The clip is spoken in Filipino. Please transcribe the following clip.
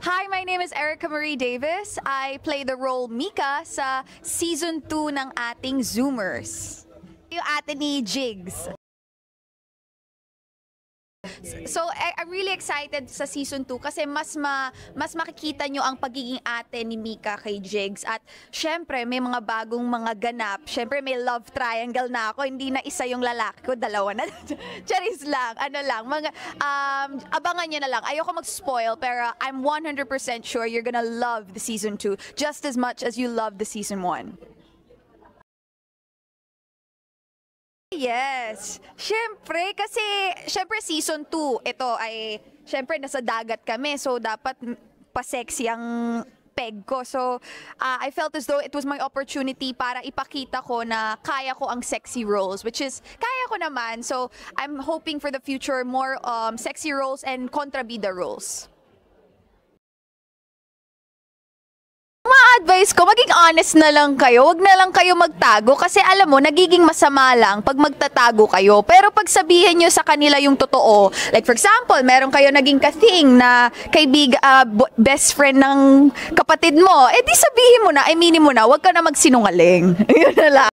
Hi, my name is Erica Marie Davis. I play the role Mika sa Season 2 ng ating Zoomers. Yung ate ni Jigs. So, I'm really excited sa Season 2 kasi mas makikita nyo ang pagiging ate ni Mika kay Jigs. At syempre, may mga bagong mga ganap. Syempre, may love triangle na ako. Hindi na isa yung lalaki ko, dalawa na. Charis lang, ano lang. Abangan nyo na lang. Ayoko mag-spoil, pero I'm 100% sure you're gonna love the Season 2 just as much as you love the Season 1. Yes. Syempre, kasi Season 2, ito ay syempre nasa dagat kami, so dapat pa-sexy ang peg ko. So, I felt as though it was my opportunity para ipakita ko na kaya ko ang sexy roles, which is kaya ko naman. So, I'm hoping for the future more sexy roles and kontrabida roles. Advice ko, maging honest na lang kayo. Huwag na lang kayo magtago kasi alam mo, nagiging masama lang pag magtatago kayo. Pero pag sabihin nyo sa kanila yung totoo, like for example, meron kayo naging kathing na best friend ng kapatid mo, eh di sabihin mo na, aminin mo na, huwag ka na magsinungaling. Yun na lang.